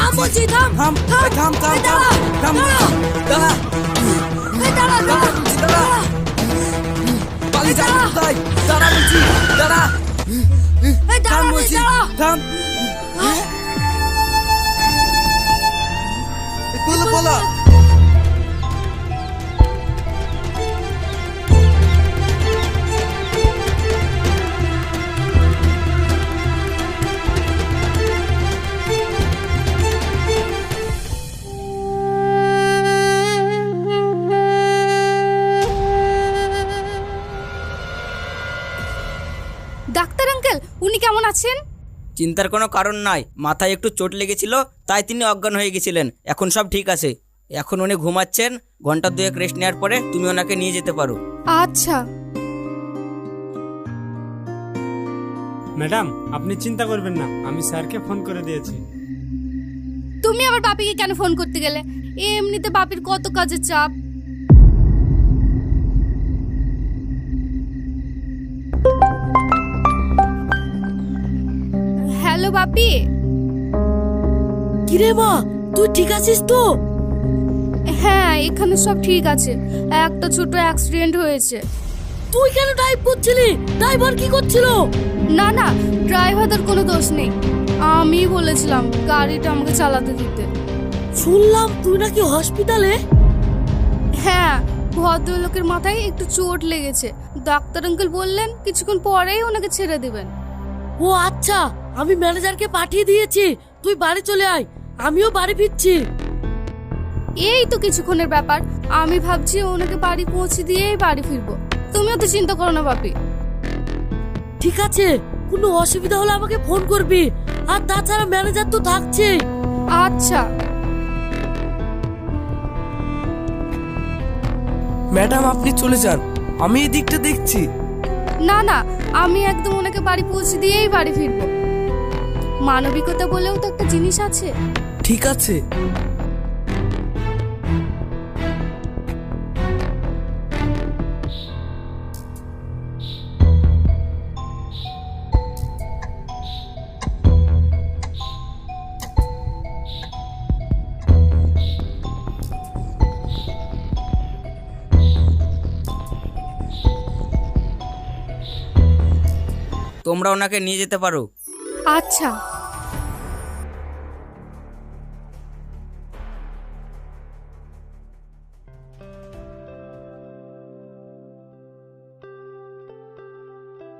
থাম বলছি, থাম থাম থাম থাম থাম এই থাম দাঁড়া, থাম দাঁড়া। দাঁড়া এই দাঁড়া, দাঁড়া, দাঁড়া পালিয়ে যাবি কোথায়? দাঁড়া বলছি, দাঁড়া এই থাম দাঁড়া, বলছি, দাঁড়া। থাম পালা পালা। ডাক্তার আঙ্কেল, উনি কেমন আছেন? চিন্তার কোনো কারণ নাই, মাথায় একটু চোট লেগেছিল তাই তিনি অজ্ঞান হয়ে গেছিলেন। এখন সব ঠিক আছে, এখন উনি ঘুমাচ্ছেন। ঘন্টা দুয়েক রেস্ট নেওয়ার পরে তুমি ওনাকে নিয়ে যেতে পারো। আচ্ছা। ম্যাডাম, আপনি চিন্তা করবেন না, আমি স্যারকে ফোন করে দিয়েছি। তুমি আবার বাপিকে কেন ফোন করতে গেলে? এমনিতে বাপির কত কাজের চাপ। হ্যালো বাপি। কিরে মা, তুই ঠিক আছিস তো? হ্যাঁ, এখানে সব ঠিক আছে। একটা ছোট অ্যাক্সিডেন্ট হয়েছে। তুই কেন ড্রাইভ করছিলি? ড্রাইভার কি করছিল? না না, ড্রাইভারদের কোনো দোষ নেই। আমি বলেছিলাম গাড়িটা আমাকে চালাতে দিতে। শুনলাম তুই নাকি হসপিটালে। হ্যাঁ, ভদ্রলোকের মাথায় একটু চোট লেগেছে। ডাক্তার আঙ্কেল বললেন কিছুক্ষণ পরেই ওনাকে ছেড়ে দেবেন। ও আচ্ছা, আমি ম্যানেজারকে পাঠিয়ে দিয়েছি, তুই বাড়ি চলে আয়, আমিও বাড়ি ফিরছি। এই তো কিছুক্ষণের ব্যাপার। আমি ভাবছি ওনাকে বাড়ি পৌঁছে দিয়েই বাড়ি ফিরবো। তুমিও তো চিন্তা করো না বাপি। ঠিক আছে, কোনো অসুবিধা হলে আমাকে ফোন করবি, আর তাছাড়া ম্যানেজার তো থাকছেই। আচ্ছা। ম্যাডাম আপনি চলে যান, আমি এই দিকটা দেখছি। না না, আমি একদম ওনাকে বাড়ি পৌঁছে দিয়েই বাড়ি ফিরবো। মানবিকতা বলেও তো একটা জিনিস আছে। ঠিক আছে। তোমরা ওনাকে নিয়ে যেতে পারো। আচ্ছা।